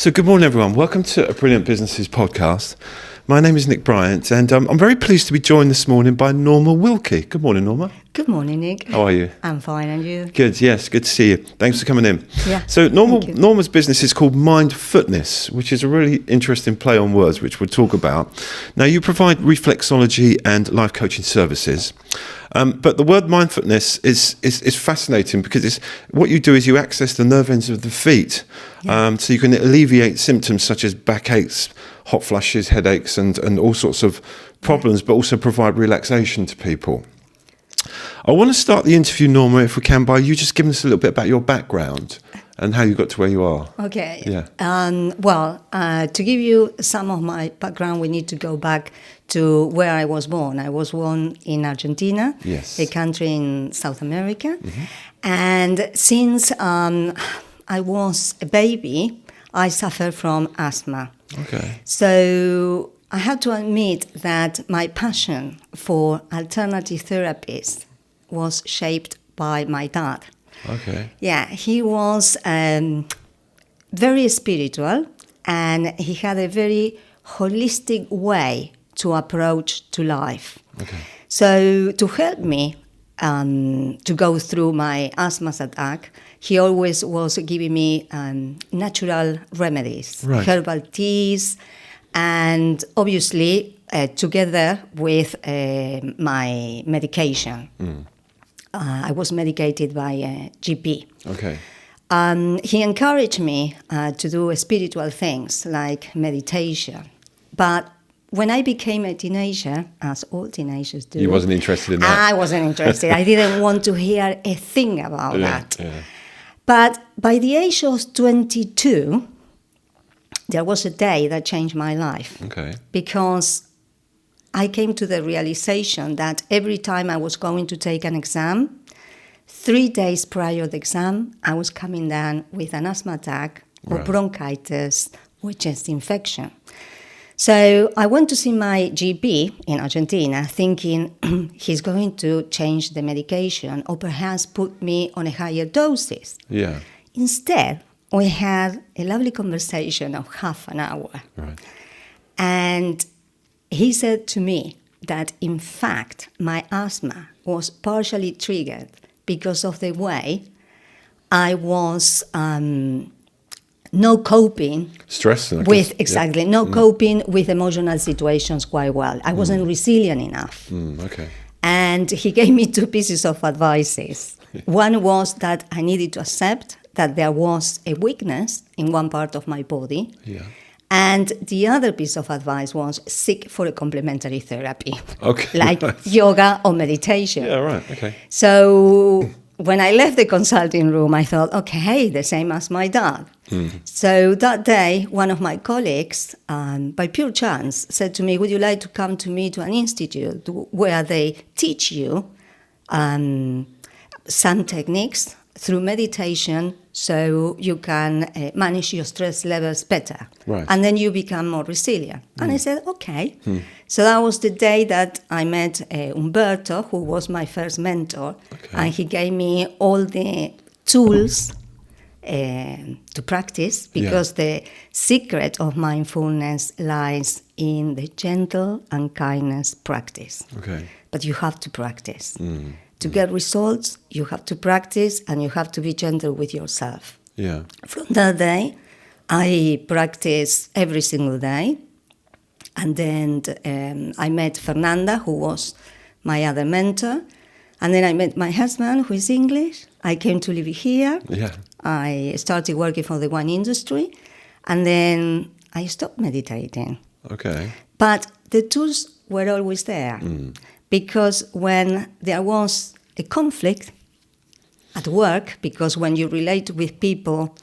So good morning, everyone. Welcome to A Brilliant Businesses podcast. My name is Nick Bryant, and I'm very pleased to be joined this morning by Norma Wilkie. Good morning, Norma. Good morning, Nick. How are you? I'm fine, and you? Good, yes, good to see you. Thanks for coming in. Yeah. So thank you. Norma's business is called Mindfootness, which is a really interesting play on words, which we'll talk about. Now, you provide reflexology and life coaching services. But the word mindfulness is fascinating because what you do is you access the nerve ends of the feet, so you can alleviate symptoms such as backaches, hot flushes, headaches, and all sorts of problems, but also provide relaxation to people. I want to start the interview, Norma, if we can, by you just giving us a little bit about your background and how you got to where you are. Okay. Yeah. To give you some of my background, we need to go back to where I was born. I was born in Argentina, Yes. a country in South America. Mm-hmm. And since I was a baby, I suffered from asthma. Okay. So I have to admit that my passion for alternative therapies was shaped by my dad. Okay. Yeah, he was very spiritual, and he had a very holistic way to approach to life. Okay. So to help me to go through my asthma attack, he always was giving me natural remedies, Right. herbal teas, and obviously together with my medication. I was medicated by a GP. Okay. He encouraged me to do spiritual things like meditation. But when I became a teenager, as all teenagers do... You wasn't interested in that? I wasn't interested. I didn't want to hear a thing about that. Yeah. But by the age of 22, there was a day that changed my life. Okay. Because I came to the realization that every time I was going to take an exam, 3 days prior to the exam, I was coming down with an asthma attack or Right. bronchitis or chest infection. So I went to see my GP in Argentina thinking he's going to change the medication or perhaps put me on a higher doses. Yeah. Instead, we had a lovely conversation of half an hour. Right. And he said to me that, in fact, my asthma was partially triggered because of the way I was no coping Stress. I with, guess. exactly, no coping with emotional situations quite well. I wasn't resilient enough. Okay. And he gave me 2 pieces of advices. One was that I needed to accept that there was a weakness in one part of my body. Yeah. And the other piece of advice was seek for a complementary therapy, Okay. like Right. yoga or meditation. Yeah. Right. Okay. So when I left the consulting room, I thought, okay, the same as my dad. So that day, one of my colleagues, by pure chance, said to me, would you like to come to me to an institute where they teach you some techniques through meditation so you can manage your stress levels better. Right. And then you become more resilient. And I said, okay. So that was the day that I met Umberto, who was my first mentor. Okay. And he gave me all the tools to practice, because the secret of mindfulness lies in the gentle and kindness practice. Okay. But you have to practice. To get results, you have to practice, and you have to be gentle with yourself. Yeah. From that day, I practiced every single day. And then I met Fernanda, who was my other mentor. And then I met my husband, who is English. I came to live here. Yeah. I started working for the wine industry. And then I stopped meditating. Okay. But the tools were always there. Because when there was a conflict at work, because when you relate with people,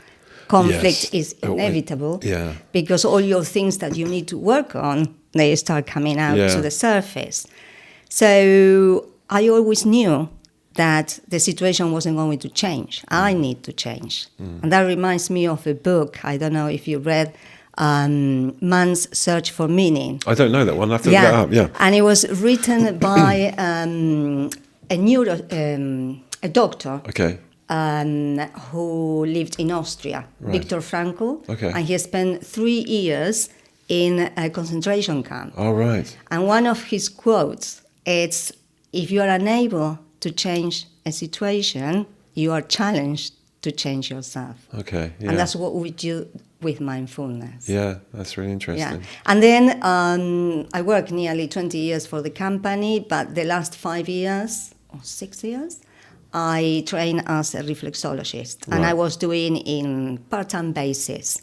conflict Yes. is inevitable. Yeah. Because all your things that you need to work on, they start coming out Yeah. to the surface. So I always knew that the situation wasn't going to change. I need to change. And that reminds me of a book, I don't know if you read, Man's Search for Meaning. I don't know that one. I have to look that up. Yeah. And it was written by a doctor. Okay. who lived in Austria, Right. Viktor Frankl. Okay. And he spent 3 years in a concentration camp. Oh, right. And one of his quotes is, if you are unable to change a situation, you are challenged to change yourself. Okay. Yeah. And that's what we do with mindfulness. Yeah, that's really interesting. Yeah. And then I worked nearly 20 years for the company, but the last 5 years or 6 years, I trained as a reflexologist. And I Right. was doing in part-time basis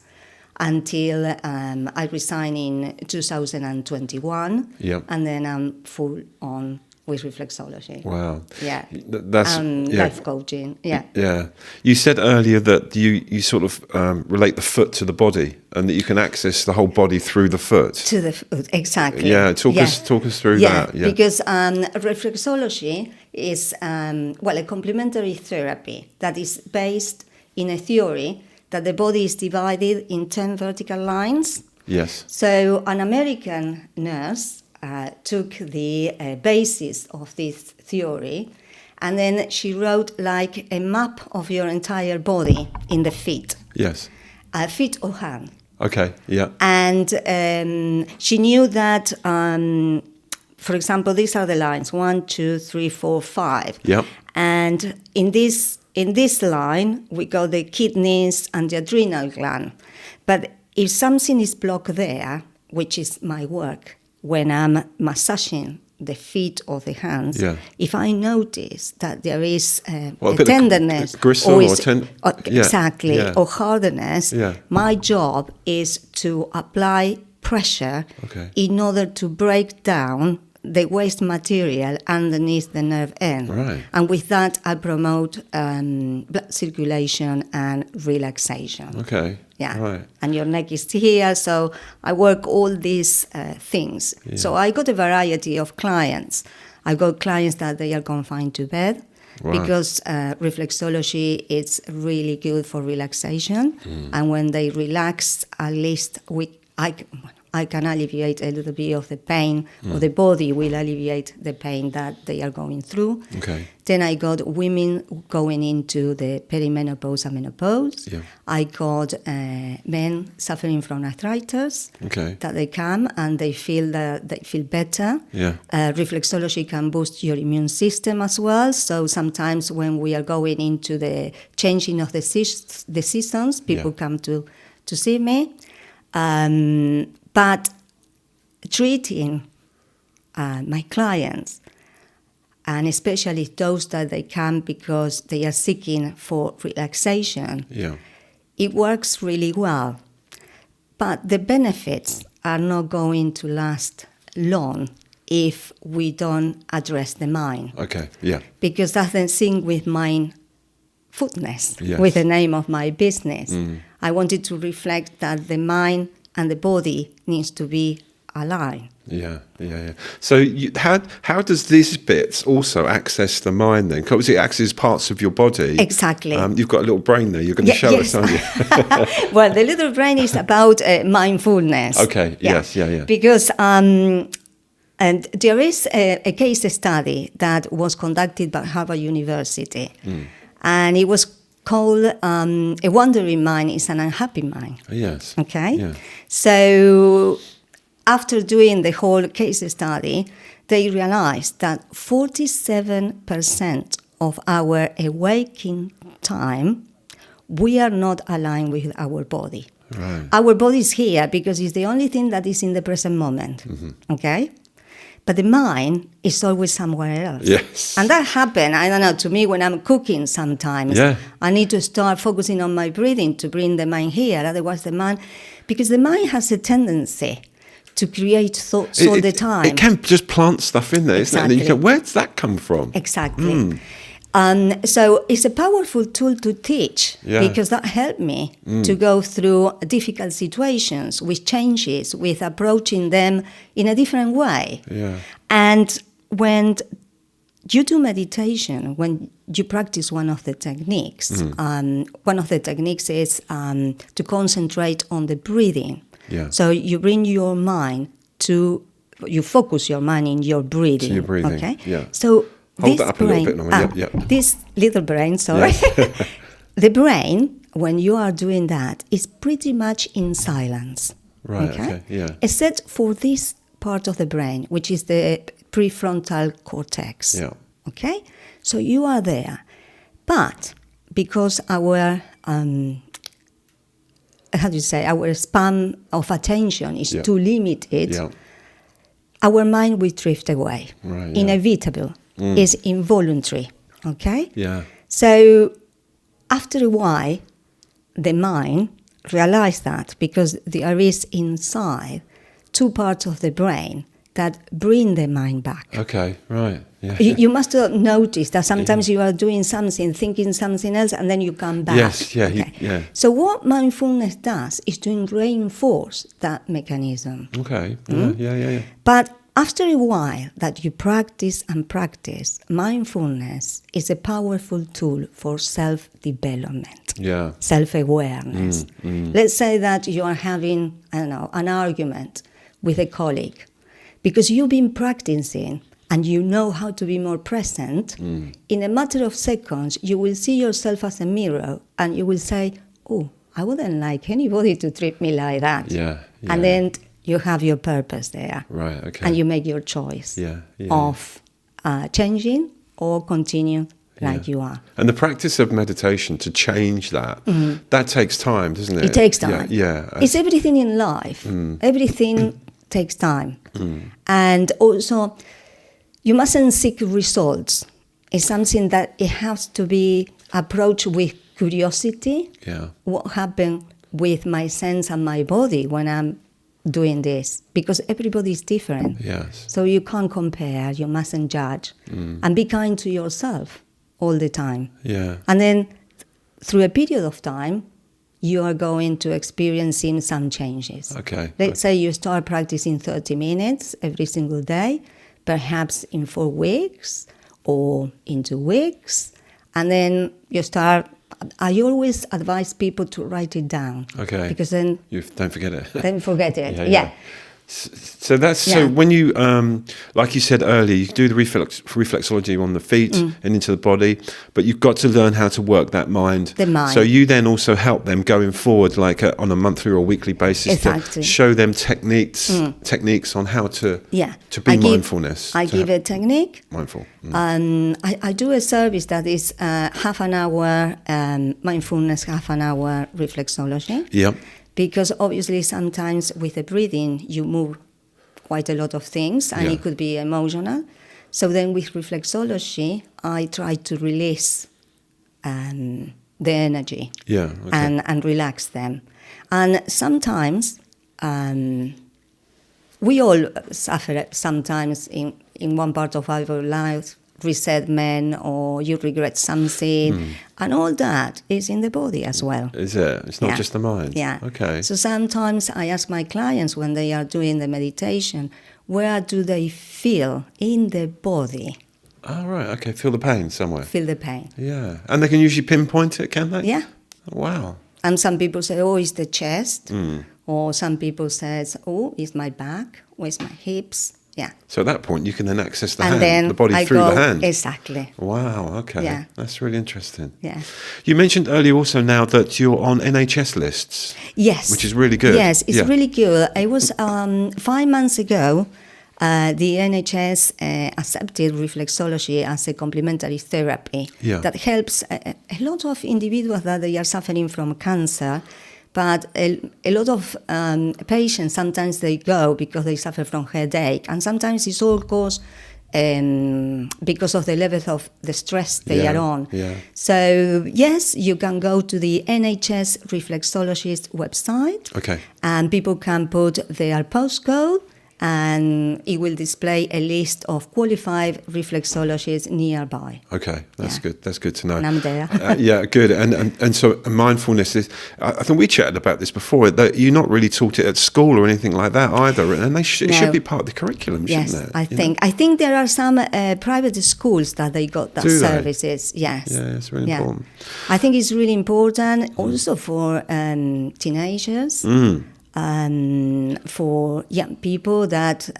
until I resigned in 2021. Yep. And then I'm full on with reflexology. Wow. Yeah. That's yeah. Life coaching. Yeah. Yeah. You said earlier that you sort of relate the foot to the body, and that you can access the whole body through the foot. To the foot, exactly. Yeah. Talk us through that. Yeah. Because reflexology is a complementary therapy that is based in a theory that the body is divided in 10 vertical lines. Yes. So an American nurse took the basis of this theory, and then she wrote like a map of your entire body in the feet, Yes. feet or hand. Okay. Yeah. And she knew that, for example, these are the lines 1, 2, 3, 4, 5. Yep. And in this line, we got the kidneys and the adrenal gland. But if something is blocked there, which is my work, when I'm massaging the feet or the hands, Yeah. if I notice that there is a Well, a bit of tenderness, gristle or yeah, exactly, yeah. or hardness, Yeah. my job is to apply pressure Okay. in order to break down the waste material underneath the nerve end. Right. And with that, I promote blood circulation and relaxation. Okay. Yeah. Right. And your neck is here, so I work all these things. Yeah. So I got a variety of clients. I got clients that they are confined to bed, Wow. because reflexology is really good for relaxation. And when they relax, at least I can alleviate a little bit of the pain, or the body will alleviate the pain that they are going through. Okay. Then I got women going into the perimenopause and menopause. Yeah. I got men suffering from arthritis. Okay. That they come and they feel better. Yeah. Reflexology can boost your immune system as well. So sometimes when we are going into the changing of the seasons, people Yeah. come to see me. But treating my clients, and especially those that they come because they are seeking for relaxation, Yeah. it works really well. But the benefits are not going to last long if we don't address the mind. Okay. Yeah. Because that's the thing with Mindfootness, Yes. with the name of my business. I wanted to reflect that the mind and the body needs to be aligned. Yeah, yeah, yeah. So how does these bits also access the mind then? Because it accesses parts of your body. Exactly. You've got a little brain there. You're going to show yes. us, aren't you? Well, the little brain is about mindfulness. Okay, yes, yeah. Because and there is a case study that was conducted by Harvard University, and it was called A Wandering Mind is an Unhappy Mind. Yes. Okay? Yeah. So after doing the whole case study, they realized that 47% of our waking time, we are not aligned with our body. Right. Our body is here because it's the only thing that is in the present moment. Okay? But the mind is always somewhere else. Yes. And that happened, I don't know, to me when I'm cooking sometimes. Yeah. I need to start focusing on my breathing to bring the mind here. Otherwise the mind, because the mind has a tendency to create thoughts all the time. It can just plant stuff in there, isn't it? And then you go, Exactly. where does that come from? Exactly. So it's a powerful tool to teach, Yeah. because that helped me to go through difficult situations with changes, with approaching them in a different way. Yeah. And when you do meditation, when you practice one of the techniques, one of the techniques is to concentrate on the breathing. Yeah. So you bring your mind you focus your mind in your breathing. So you're breathing, Okay. yeah. So Hold that up a little bit, Norma. Yep. This little brain, sorry. Yes. The brain, when you are doing that, is pretty much in silence. Right, okay, yeah. Except for this part of the brain, which is the prefrontal cortex. Yeah. Okay? So you are there. But because our, our span of attention is too limited, our mind will drift away. Right, Inevitable. Is involuntary. Okay? Yeah. So after a while, the mind realized that because there is inside two parts of the brain that bring the mind back. Okay, right. Yeah. You must have noticed that sometimes you are doing something, thinking something else, and then you come back. Yes, yeah, Okay. So what mindfulness does is to reinforce that mechanism. Okay, yeah. But after a while that you practice and practice, mindfulness is a powerful tool for self-development, self-awareness. Let's say that you are having, an argument with a colleague because you've been practicing and you know how to be more present. In a matter of seconds, you will see yourself as a mirror and you will say, oh, I wouldn't like anybody to treat me like that. Yeah. And then you have your purpose there. Right, okay. And you make your choice of changing or continue like you are. And the practice of meditation to change that, that takes time, doesn't it? It takes time. Yeah. It's everything in life. Everything takes time. And also, you mustn't seek results. It's something that it has to be approached with curiosity. Yeah. What happened with my sense and my body when I'm doing this, because everybody is different. Yes. So you can't compare, you mustn't judge. And be kind to yourself all the time. Yeah. And then through a period of time, you are going to experiencing some changes. Okay. Let's say you start practicing 30 minutes every single day, perhaps in 4 weeks or in 2 weeks, and then you start. I always advise people to write it down. Okay. Because then you don't forget it. Don't forget it. Yeah. So that's so when you like you said earlier, you do the reflexology on the feet and into the body, but you've got to learn how to work that mind. The mind. So you then also help them going forward, like on a monthly or weekly basis, to show them techniques on how to be mindfulness. I give a technique. Mindful. I do a service that is half an hour mindfulness, half an hour reflexology. Yeah. Because obviously sometimes with the breathing you move quite a lot of things and it could be emotional. So then with reflexology I try to release the energy and relax them. And sometimes we all suffer sometimes in one part of our life, resentment or you regret something, and all that is in the body as well. Is it? It's not just the mind? Yeah. Okay. So sometimes I ask my clients when they are doing the meditation, where do they feel in the body? Oh, right. Okay. Feel the pain somewhere. Feel the pain. Yeah. And they can usually pinpoint it, can they? Yeah. Wow. And some people say, oh, it's the chest. Or some people say, oh, it's my back, or it's my hips. Yeah. So at that point, you can then access the body through the hand. Exactly. Wow. Okay. Yeah. That's really interesting. Yeah. You mentioned earlier also now that you're on NHS lists. Yes. Which is really good. Yes, it's really good. It was 5 months ago. The NHS accepted reflexology as a complementary therapy that helps a lot of individuals that they are suffering from cancer. But a lot of patients, sometimes they go because they suffer from headache. And sometimes it's all caused because of the level of the stress they are on. Yeah. So, yes, you can go to the NHS reflexologist website. Okay. And people can put their postcode. And it will display a list of qualified reflexologists nearby. Okay, that's good. That's good to know. And I'm there. Yeah, good. And so mindfulness is. I think we chatted about this before. That you're not really taught it at school or anything like that either, and it should be part of the curriculum, shouldn't it? I think there are some private schools that they got that services. Yes. Yeah, it's really important. I think it's really important also for teenagers. for young people that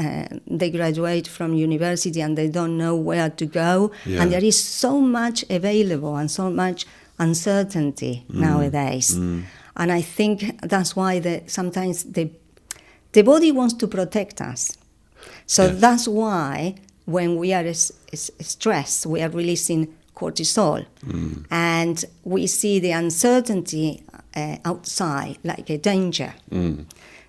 they graduate from university and they don't know where to go. Yeah. And there is so much available and so much uncertainty nowadays. And I think that's why sometimes the body wants to protect us. So that's why when we are stressed, we are releasing cortisol. And we see the uncertainty outside like a danger.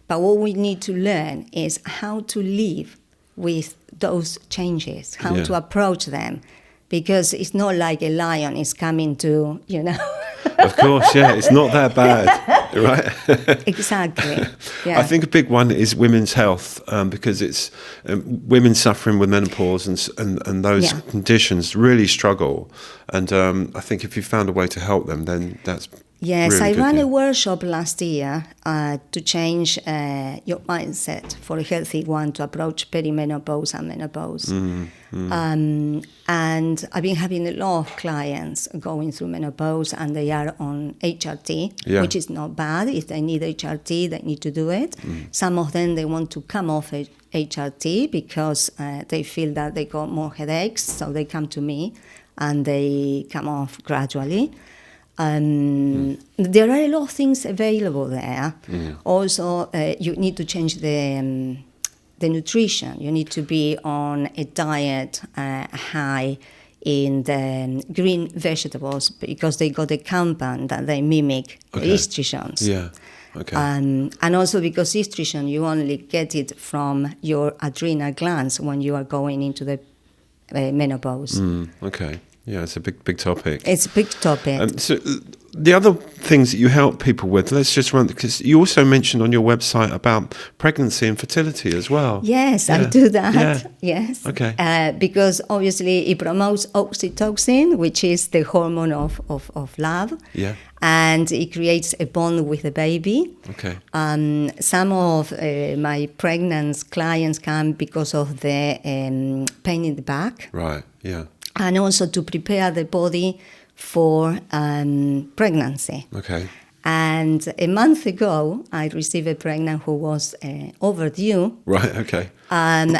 But what we need to learn is how to live with those changes, how to approach them. Because it's not like a lion is coming to, Of course, yeah, it's not that bad, right? Exactly. Yeah. I think a big one is women's health, because it's women suffering with menopause and those conditions really struggle. And I think if you found a way to help them, then that's yes. really I good, ran yeah. a workshop last year to change your mindset for a healthy one to approach perimenopause and menopause. And I've been having a lot of clients going through menopause and they are on HRT, which is not bad. If they need HRT, they need to do it. Some of them, they want to come off HRT because they feel that they got more headaches, so they come to me and they come off gradually. There are a lot of things available there. Also, you need to change the nutrition. You need to be on a diet high in the green vegetables because they got a compound that they mimic estrogens. Yeah. Okay. And also because estrogen, you only get it from your adrenal glands when you are going into the menopause. Okay. Yeah, it's a big topic. It's a big topic. So the other things that you help people with, let's just run, because you also mentioned on your website about pregnancy and fertility as well. Yes, I do that. Yeah. Yes. Okay. Because obviously it promotes oxytocin, which is the hormone of love. Yeah. And it creates a bond with the baby. Okay. Some of my pregnant clients come because of the pain in the back. Right, yeah. And also to prepare the body for pregnancy. Okay. And a month ago, I received a pregnant who was overdue. Right, okay. And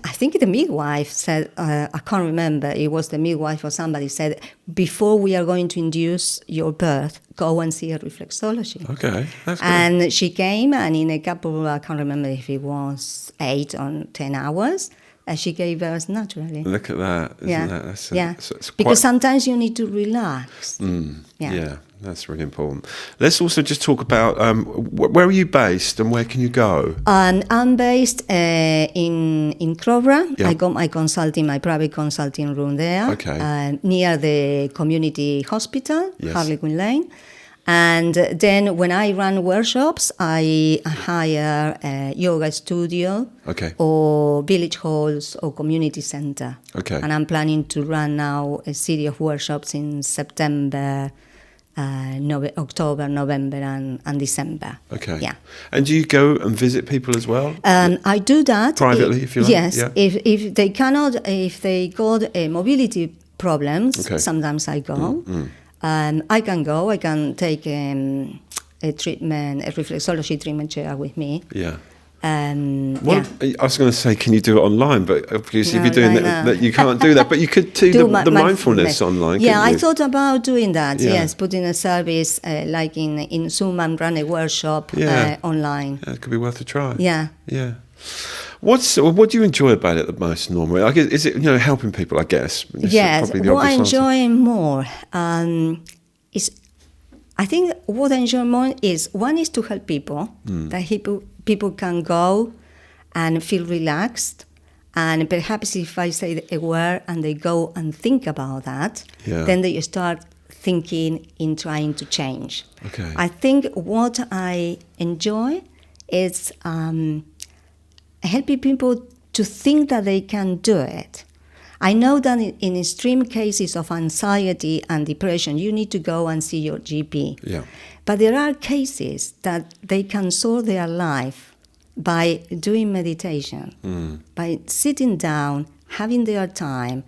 I think the midwife said, I can't remember, it was the midwife or somebody said, before we are going to induce your birth, go and see a reflexology. Okay, that's good. And she came, and in a couple, I can't remember if it was 8 or 10 hours, she gave birth naturally. Look at that. Isn't that? That's it's because sometimes you need to relax. Yeah, that's really important. Let's also just talk about where are you based and where can you go? I'm based in Crowborough. Yeah. I got my private consulting room there, near the community hospital, Harlequin Lane. And then when I run workshops, I hire a yoga studio or village halls or community center. Okay. And I'm planning to run now a series of workshops in September, October, November, and December. Okay. Yeah. And do you go and visit people as well? I do that. Privately, if you like? Yes. Yeah. If they cannot, if they got mobility problems, sometimes I go. I can go. I can take a reflexology treatment chair with me. Yeah. I was going to say, can you do it online? But obviously, if you're doing that, you can't do that. But you could do the mindfulness online. Yeah, I thought about doing that. Yeah. Yes, putting a service like in Zoom and run a workshop online. Yeah, it could be worth a try. Yeah. Yeah. What do you enjoy about it the most, Norma? Like, is it helping people? I guess. Yes. What I enjoy more is, I think what I enjoy more is one is to help people. That people can go and feel relaxed, and perhaps if I say a word and they go and think about that, then they start thinking in trying to change. Okay. I think what I enjoy is helping people to think that they can do it. I know that in extreme cases of anxiety and depression, you need to go and see your GP. Yeah. But there are cases that they can solve their life by doing meditation, by sitting down, having their time,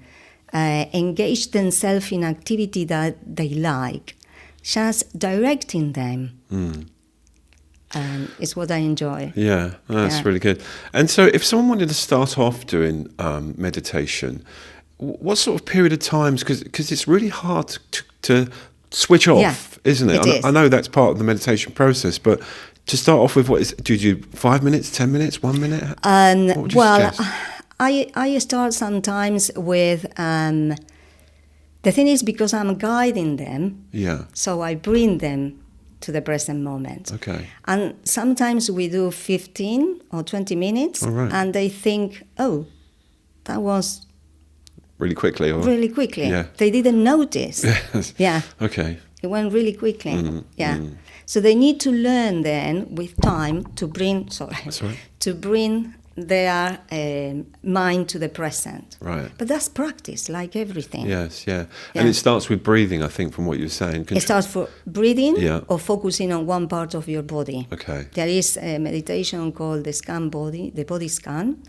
engage themselves in activity that they like, just directing them It's what I enjoy. Yeah, that's really good. And so if someone wanted to start off doing meditation, what sort of period of times, because it's really hard to switch off, isn't it? It is. I know that's part of the meditation process, but to start off with, do you do 5 minutes, 10 minutes, 1 minute? What would you suggest? I start sometimes with, the thing is, because I'm guiding them, so I bring them to the present moment. Okay. And sometimes we do 15 or 20 minutes, and they think, oh, that was... Really quickly? Or? Really quickly. Yeah. They didn't notice. Yes. Yeah. Okay. It went really quickly. So they need to learn then, with time, to bring their mind to the present. Right. But that's practice, like everything. Yes, yeah. And it starts with breathing, I think, from what you were saying. It starts for breathing or focusing on one part of your body. Okay. There is a meditation called the body scan,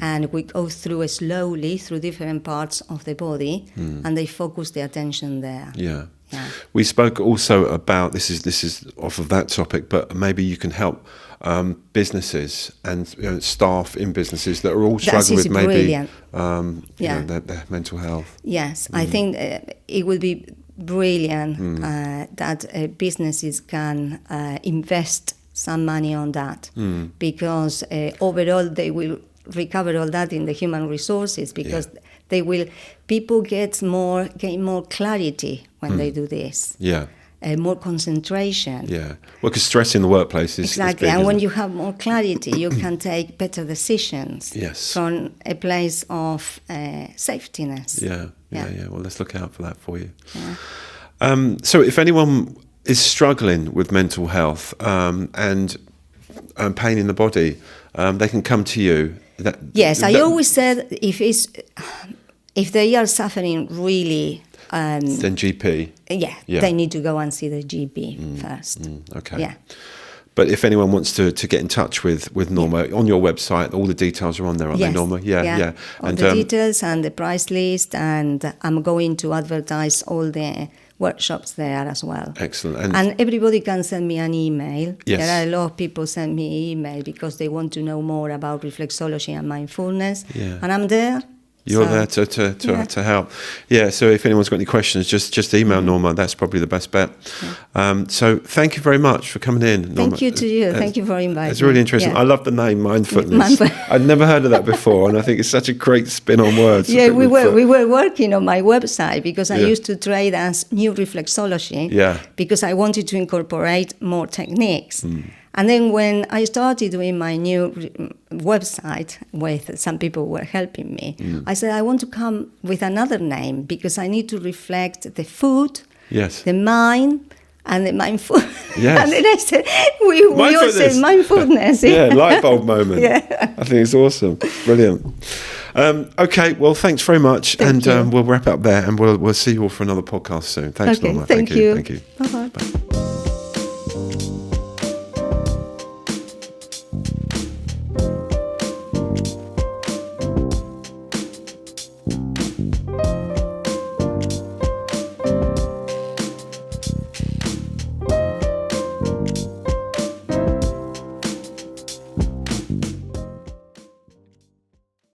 and we go through slowly through different parts of the body, and they focus the attention there. Yeah. We spoke also about, this is off of that topic, but maybe you can help businesses and staff in businesses that are all struggling with maybe their mental health. Yes, I think it would be brilliant that businesses can invest some money on that, because overall they will recover all that in the human resources, because people gain more clarity when they do this. Yeah. More concentration. Yeah. Well, because stress in the workplace is exactly, big, and when you have more clarity, you can take better decisions. Yes. From a place of safetiness. Yeah. Well, let's look out for that for you. Yeah. So, if anyone is struggling with mental health and pain in the body, they can come to you. I always said if they are suffering really, then GP. They need to go and see the GP first. Okay. Yeah. But if anyone wants to get in touch with Norma, on your website, all the details are on there, aren't they, Norma? Yeah. All the details and the price list, and I'm going to advertise all the workshops there as well. Excellent. And everybody can send me an email. Yes. There are a lot of people send me email because they want to know more about reflexology and mindfulness. Yeah. And I'm there. You're there to help. Yeah, so if anyone's got any questions, just email Norma. That's probably the best bet. Yeah. So thank you very much for coming in, Norma. Thank you to you. Thank you for inviting me. It's really interesting. Yeah. I love the name Mindfootness. I'd never heard of that before, and I think it's such a great spin on words. Yeah, we were working on my website because I used to trade as new reflexology. Yeah. Because I wanted to incorporate more techniques. And then when I started doing my new website, with some people were helping me, I said, I want to come with another name because I need to reflect the food, the mind, and the mindfulness. Yes. And then I said, we all said mindfulness. Yeah, light bulb moment. I think it's awesome. Brilliant. Okay, well, thanks very much. Thank you. We'll wrap up there, and we'll see you all for another podcast soon. Thanks, Norma. Thank you. Thank you. Bye-bye. Bye.